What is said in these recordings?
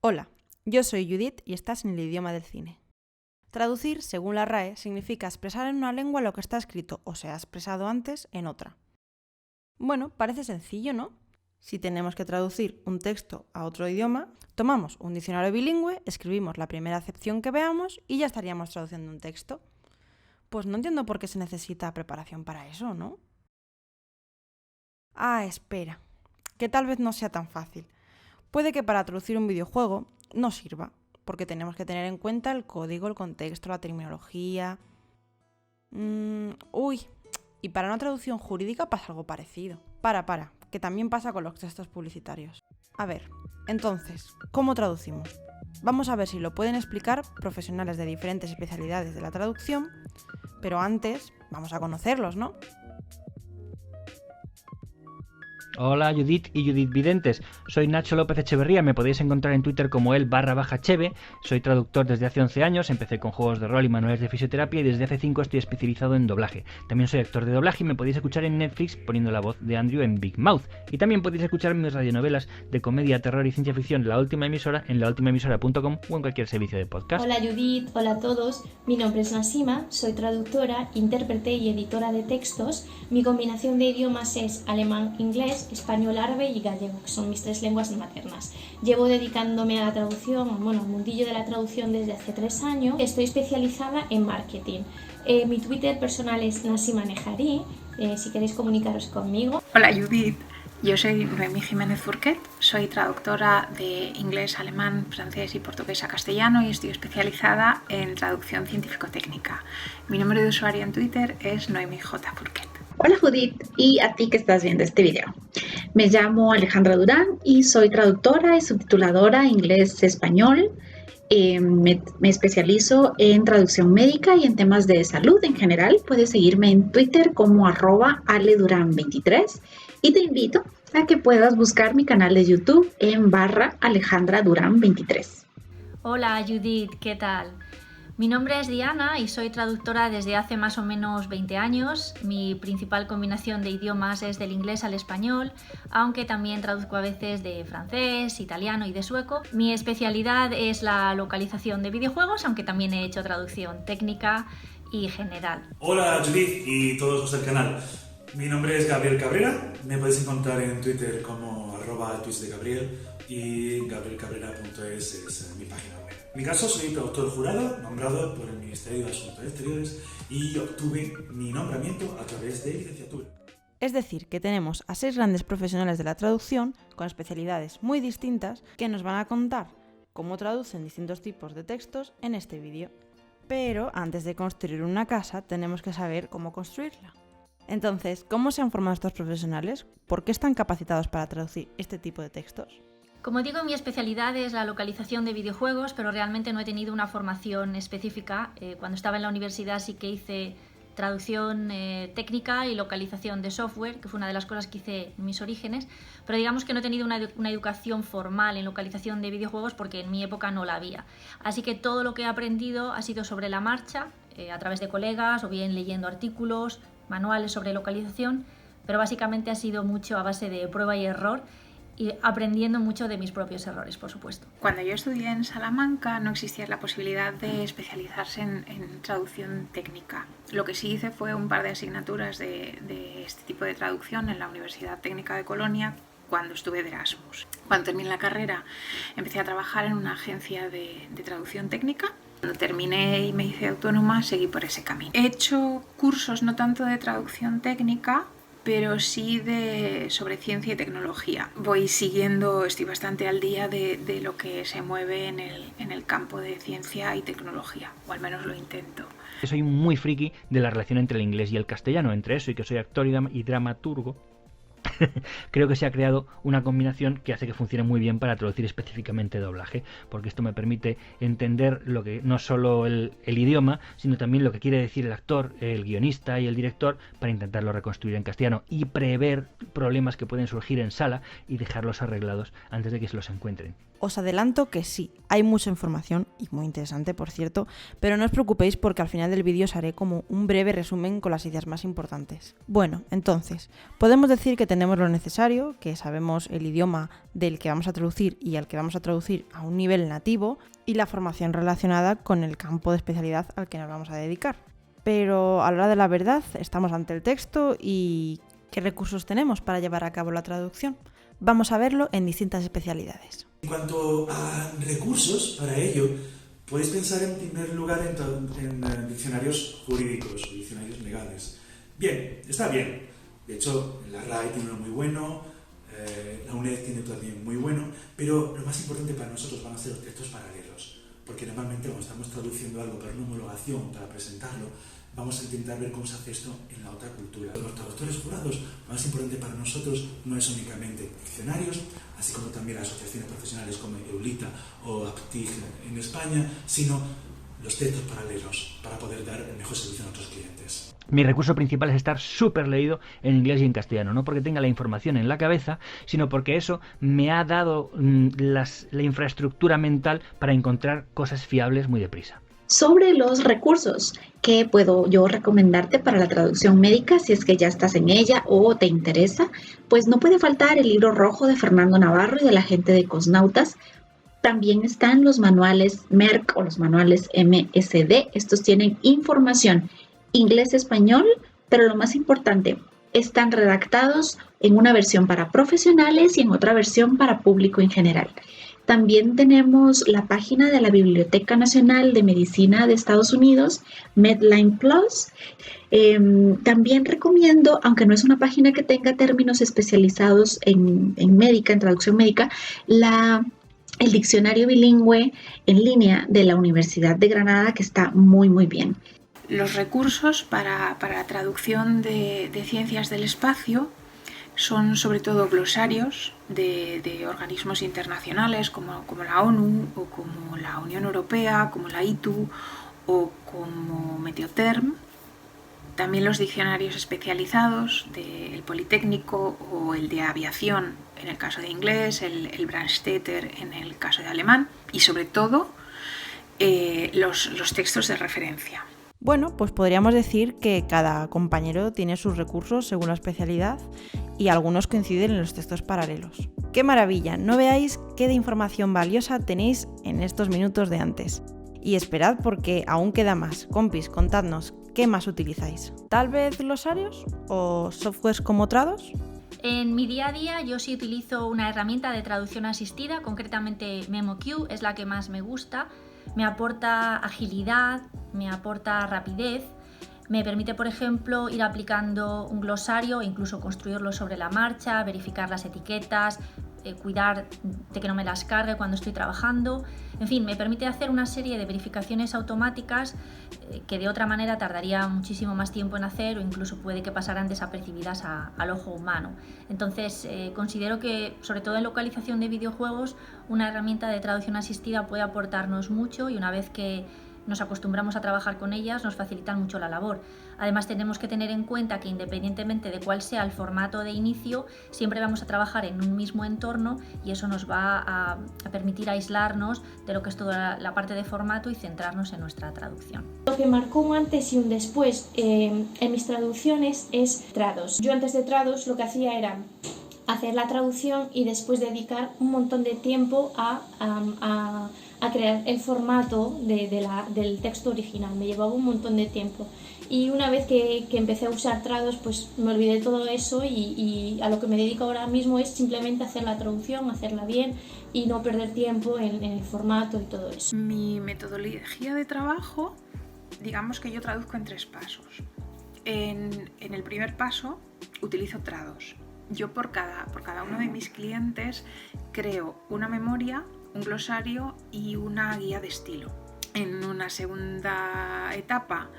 Hola, yo soy Judith y estás en el idioma del cine. Traducir, según la RAE, significa expresar en una lengua lo que está escrito o se ha expresado antes en otra. Bueno, parece sencillo, ¿no? Si tenemos que traducir un texto a otro idioma, tomamos un diccionario bilingüe, escribimos la primera acepción que veamos y ya estaríamos traduciendo un texto. Pues no entiendo por qué se necesita preparación para eso, ¿no? Ah, espera, que tal vez no sea tan fácil. Puede que para traducir un videojuego no sirva, porque tenemos que tener en cuenta el código, el contexto, la terminología. Y para una traducción jurídica pasa algo parecido. Que también pasa con los textos publicitarios. A ver, entonces, ¿cómo traducimos? Vamos a ver si lo pueden explicar profesionales de diferentes especialidades de la traducción, pero antes vamos a conocerlos, ¿no? Hola Judith y Judith Videntes, soy Nacho López Echeverría, me podéis encontrar en Twitter como el_cheve, soy traductor desde hace 11 años, empecé con juegos de rol y manuales de fisioterapia y desde hace 5 estoy especializado en doblaje. También soy actor de doblaje y me podéis escuchar en Netflix poniendo la voz de Andrew en Big Mouth. Y también podéis escuchar mis radionovelas de comedia, terror y ciencia ficción La Última Emisora en laultimaemisora.com o en cualquier servicio de podcast. Hola Judith, hola a todos, mi nombre es Nasima, soy traductora, intérprete y editora de textos. Mi combinación de idiomas es alemán, inglés, español, árabe y gallego, que son mis 3 lenguas maternas. Llevo dedicándome a la traducción, al mundillo de la traducción desde hace 3 años. Estoy especializada en marketing. Mi Twitter personal es Nasima Nejarí, si queréis comunicaros conmigo. Hola Judith, yo soy Noemí Jiménez Furquet, soy traductora de inglés, alemán, francés y portugués a castellano y estoy especializada en traducción científico-técnica. Mi nombre de usuario en Twitter es Noemí J. Furquet. Hola Judith y a ti que estás viendo este video. Me llamo Alejandra Durán y soy traductora y subtituladora inglés-español. Me especializo en traducción médica y en temas de salud en general. Puedes seguirme en Twitter como @aleduran23 y te invito a que puedas buscar mi canal de YouTube en /Alejandra Durán 23. Hola Judith, ¿qué tal? Mi nombre es Diana y soy traductora desde hace más o menos 20 años. Mi principal combinación de idiomas es del inglés al español, aunque también traduzco a veces de francés, italiano y de sueco. Mi especialidad es la localización de videojuegos, aunque también he hecho traducción técnica y general. Hola Judith y todos los del canal. Mi nombre es Gabriel Cabrera, me podéis encontrar en Twitter como @tweetsdegabriel y gabrielcabrera.es es mi página web. En mi caso soy traductor jurado, nombrado por el Ministerio de Asuntos Exteriores y obtuve mi nombramiento a través de licenciatura. Es decir, que tenemos a 6 grandes profesionales de la traducción con especialidades muy distintas que nos van a contar cómo traducen distintos tipos de textos en este vídeo. Pero antes de construir una casa tenemos que saber cómo construirla. Entonces, ¿cómo se han formado estos profesionales? ¿Por qué están capacitados para traducir este tipo de textos? Como digo, mi especialidad es la localización de videojuegos, pero realmente no he tenido una formación específica. Cuando estaba en la universidad sí que hice traducción técnica y localización de software, que fue una de las cosas que hice en mis orígenes, pero digamos que no he tenido una educación formal en localización de videojuegos porque en mi época no la había. Así que todo lo que he aprendido ha sido sobre la marcha, a través de colegas o bien leyendo artículos, manuales sobre localización, pero básicamente ha sido mucho a base de prueba y error y aprendiendo mucho de mis propios errores, por supuesto. Cuando yo estudié en Salamanca no existía la posibilidad de especializarse en traducción técnica. Lo que sí hice fue un par de asignaturas de este tipo de traducción en la Universidad Técnica de Colonia cuando estuve de Erasmus. Cuando terminé la carrera empecé a trabajar en una agencia de traducción técnica. Cuando terminé y me hice autónoma seguí por ese camino. He hecho cursos no tanto de traducción técnica, pero sí sobre ciencia y tecnología. Estoy bastante al día de lo que se mueve en el campo de ciencia y tecnología, o al menos lo intento. Soy muy friki de la relación entre el inglés y el castellano, entre eso y que soy actor y dramaturgo. Creo que se ha creado una combinación que hace que funcione muy bien para traducir específicamente doblaje, porque esto me permite entender lo que no solo el idioma, sino también lo que quiere decir el actor, el guionista y el director para intentarlo reconstruir en castellano y prever problemas que pueden surgir en sala y dejarlos arreglados antes de que se los encuentren. Os adelanto que sí, hay mucha información, y muy interesante por cierto, pero no os preocupéis porque al final del vídeo os haré como un breve resumen con las ideas más importantes. Bueno, entonces, podemos decir que tenemos lo necesario, que sabemos el idioma del que vamos a traducir y al que vamos a traducir a un nivel nativo, y la formación relacionada con el campo de especialidad al que nos vamos a dedicar. Pero a la hora de la verdad, estamos ante el texto y ¿qué recursos tenemos para llevar a cabo la traducción? Vamos a verlo en distintas especialidades. En cuanto a recursos para ello, podéis pensar en primer lugar en diccionarios jurídicos o diccionarios legales. Bien, está bien. De hecho, la RAE tiene uno muy bueno, la UNED tiene también muy bueno, pero lo más importante para nosotros van a ser los textos paralelos, porque normalmente cuando estamos traduciendo algo para una homologación, para presentarlo, vamos a intentar ver cómo se hace esto en la otra cultura. Los traductores jurados, lo más importante para nosotros no es únicamente diccionarios, así como también asociaciones profesionales como EULITA o APTIG en España, sino los textos paralelos para poder dar el mejor servicio a nuestros clientes. Mi recurso principal es estar súper leído en inglés y en castellano, no porque tenga la información en la cabeza, sino porque eso me ha dado la infraestructura mental para encontrar cosas fiables muy deprisa. Sobre los recursos que puedo yo recomendarte para la traducción médica, si es que ya estás en ella o te interesa, pues no puede faltar el libro rojo de Fernando Navarro y de la gente de Cosnautas. También están los manuales Merck o los manuales MSD. Estos tienen información inglés-español, pero lo más importante, están redactados en una versión para profesionales y en otra versión para público en general. También tenemos la página de la Biblioteca Nacional de Medicina de Estados Unidos, Medline Plus. También recomiendo, aunque no es una página que tenga términos especializados en médica, en traducción médica, el diccionario bilingüe en línea de la Universidad de Granada, que está muy, muy bien. Los recursos para la traducción de ciencias del espacio son sobre todo glosarios de organismos internacionales como la ONU o como la Unión Europea, como la ITU o como Meteoterm. También los diccionarios especializados del Politécnico o el de aviación en el caso de inglés, el Brandstätter en el caso de alemán y sobre todo los textos de referencia. Bueno, pues podríamos decir que cada compañero tiene sus recursos según la especialidad y algunos coinciden en los textos paralelos. ¡Qué maravilla! No veáis qué de información valiosa tenéis en estos minutos de antes. Y esperad porque aún queda más. Compis, contadnos, ¿qué más utilizáis? ¿Tal vez glosarios o softwares como Trados? En mi día a día yo sí utilizo una herramienta de traducción asistida, concretamente MemoQ, es la que más me gusta. Me aporta agilidad, me aporta rapidez, me permite, por ejemplo, ir aplicando un glosario e incluso construirlo sobre la marcha, verificar las etiquetas, cuidar de que no me las cargue cuando estoy trabajando. En fin, me permite hacer una serie de verificaciones automáticas que de otra manera tardaría muchísimo más tiempo en hacer o incluso puede que pasaran desapercibidas al ojo humano. Entonces, considero que, sobre todo en localización de videojuegos, una herramienta de traducción asistida puede aportarnos mucho y una vez que nos acostumbramos a trabajar con ellas, nos facilitan mucho la labor. Además, tenemos que tener en cuenta que independientemente de cuál sea el formato de inicio, siempre vamos a trabajar en un mismo entorno y eso nos va a permitir aislarnos de lo que es toda la parte de formato y centrarnos en nuestra traducción. Lo que marcó un antes y un después en mis traducciones es Trados. Yo antes de Trados lo que hacía era hacer la traducción y después dedicar un montón de tiempo a crear el formato del texto original. Me llevaba un montón de tiempo y una vez que empecé a usar Trados pues me olvidé de todo eso y a lo que me dedico ahora mismo es simplemente hacer la traducción, hacerla bien y no perder tiempo en el formato y todo eso. Mi metodología de trabajo, digamos que yo traduzco en 3 pasos. En el primer paso utilizo Trados. Yo por cada uno de mis clientes creo una memoria, un glosario y una guía de estilo. En una segunda etapa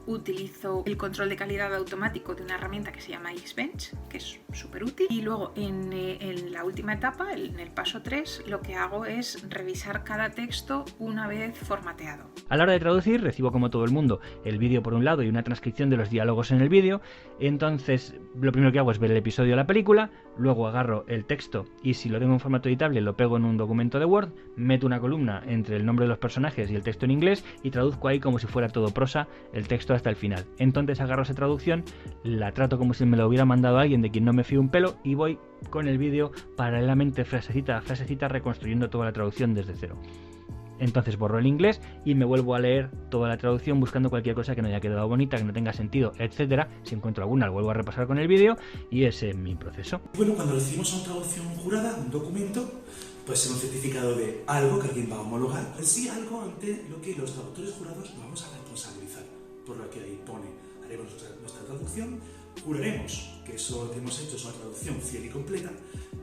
utilizo el control de calidad automático de una herramienta que se llama Xbench, que es súper útil. Y luego en la última etapa, en el paso 3, lo que hago es revisar cada texto una vez formateado. A la hora de traducir, recibo como todo el mundo el vídeo por un lado y una transcripción de los diálogos en el vídeo. Entonces, lo primero que hago es ver el episodio de la película, luego agarro el texto y si lo tengo en formato editable lo pego en un documento de Word, meto una columna entre el nombre de los personajes y el texto en inglés y traduzco ahí como si fuera todo prosa el texto hasta el final. Entonces agarro esa traducción, la trato como si me lo hubiera mandado alguien de quien no me fío un pelo y voy con el vídeo paralelamente frasecita a frasecita reconstruyendo toda la traducción desde cero. Entonces borro el inglés y me vuelvo a leer toda la traducción buscando cualquier cosa que no haya quedado bonita, que no tenga sentido, etcétera. Si encuentro alguna, lo vuelvo a repasar con el vídeo y ese es mi proceso. Bueno, cuando recibimos una traducción jurada, un documento, puede ser un certificado de algo que alguien va a homologar. Sí, algo ante lo que los traductores jurados nos vamos a responsabilizar. Por lo que ahí pone, haremos nuestra traducción, juraremos que eso que hemos hecho es una traducción fiel y completa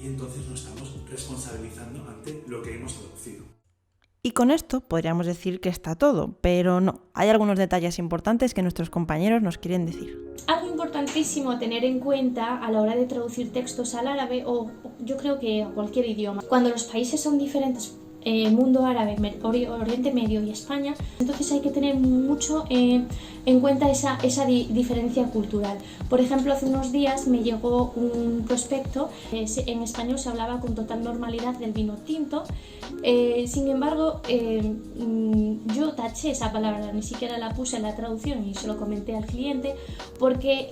y entonces nos estamos responsabilizando ante lo que hemos traducido. Y con esto podríamos decir que está todo, pero no, hay algunos detalles importantes que nuestros compañeros nos quieren decir. Algo importantísimo a tener en cuenta a la hora de traducir textos al árabe o yo creo que a cualquier idioma. Cuando los países son diferentes, mundo árabe, Oriente Medio y España, entonces hay que tener mucho en cuenta esa diferencia cultural. Por ejemplo, hace unos días me llegó un prospecto, en español se hablaba con total normalidad del vino tinto, sin embargo yo taché esa palabra, ni siquiera la puse en la traducción y se lo comenté al cliente porque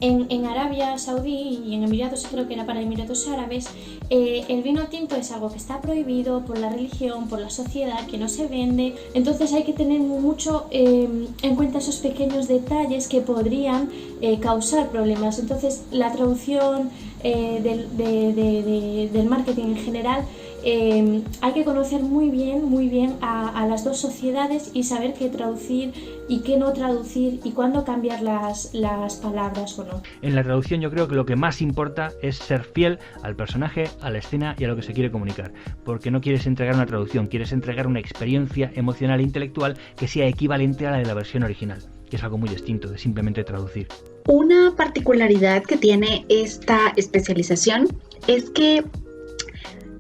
en Arabia Saudí y en Emiratos, creo que era para Emiratos Árabes, el vino tinto es algo que está prohibido por la religión, por la sociedad, que no se vende. Entonces hay que tener mucho en cuenta esos pequeños detalles que podrían causar problemas. Entonces la traducción del marketing en general, hay que conocer muy bien a las dos sociedades y saber qué traducir y qué no traducir y cuándo cambiar las palabras o no. En la traducción yo creo que lo que más importa es ser fiel al personaje, a la escena y a lo que se quiere comunicar, porque no quieres entregar una traducción, quieres entregar una experiencia emocional e intelectual que sea equivalente a la de la versión original, que es algo muy distinto de simplemente traducir. Una particularidad que tiene esta especialización es que,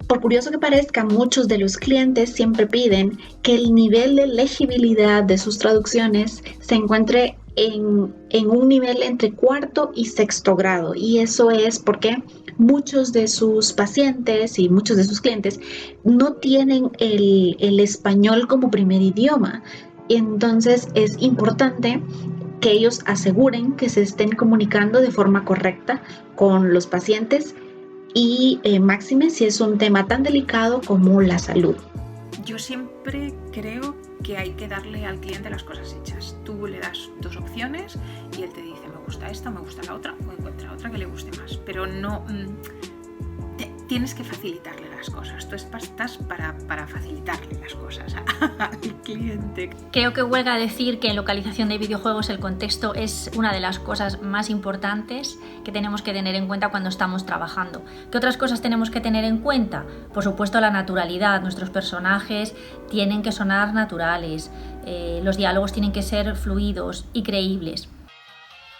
por curioso que parezca, muchos de los clientes siempre piden que el nivel de legibilidad de sus traducciones se encuentre en un nivel entre cuarto y sexto grado. Y eso es porque muchos de sus pacientes y muchos de sus clientes no tienen el español como primer idioma. Entonces es importante que ellos aseguren que se estén comunicando de forma correcta con los pacientes y máxime si es un tema tan delicado como la salud. Yo siempre creo que hay que darle al cliente las cosas hechas. Tú le das dos opciones y él te dice me gusta esta, me gusta la otra o encuentra otra que le guste más, pero no tienes que facilitarle las cosas. Tú estás para facilitarle las cosas al cliente. Creo que huelga decir que en localización de videojuegos el contexto es una de las cosas más importantes que tenemos que tener en cuenta cuando estamos trabajando. ¿Qué otras cosas tenemos que tener en cuenta? Por supuesto, la naturalidad. Nuestros personajes tienen que sonar naturales, los diálogos tienen que ser fluidos y creíbles.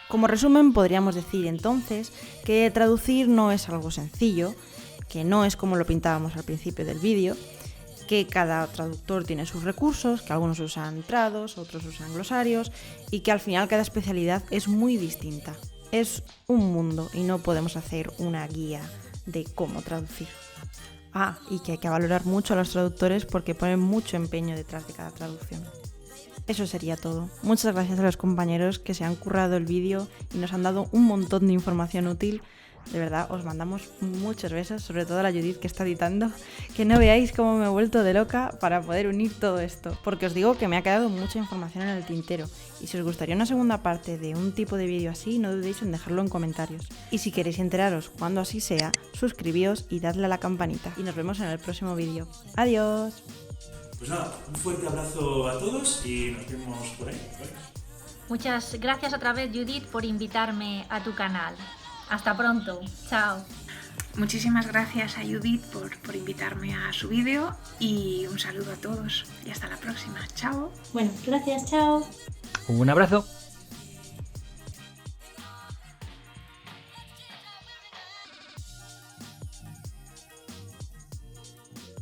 Como resumen, podríamos decir entonces que traducir no es algo sencillo, que no es como lo pintábamos al principio del vídeo, que cada traductor tiene sus recursos, que algunos usan trados, otros usan glosarios y que al final cada especialidad es muy distinta. Es un mundo y no podemos hacer una guía de cómo traducir. Y que hay que valorar mucho a los traductores porque ponen mucho empeño detrás de cada traducción. Eso sería todo. Muchas gracias a los compañeros que se han currado el vídeo y nos han dado un montón de información útil. De verdad, os mandamos muchos besos, sobre todo a la Judith que está editando, que no veáis cómo me he vuelto de loca para poder unir todo esto, porque os digo que me ha quedado mucha información en el tintero, y si os gustaría una segunda parte de un tipo de vídeo así, no dudéis en dejarlo en comentarios. Y si queréis enteraros cuando así sea, suscribíos y dadle a la campanita, y nos vemos en el próximo vídeo. ¡Adiós! Pues nada, un fuerte abrazo a todos y nos vemos por ahí. Muchas gracias otra vez, Judith, por invitarme a tu canal. Hasta pronto. Chao. Muchísimas gracias a Judith por invitarme a su vídeo y un saludo a todos y hasta la próxima. Chao. Bueno, gracias, chao. Un abrazo.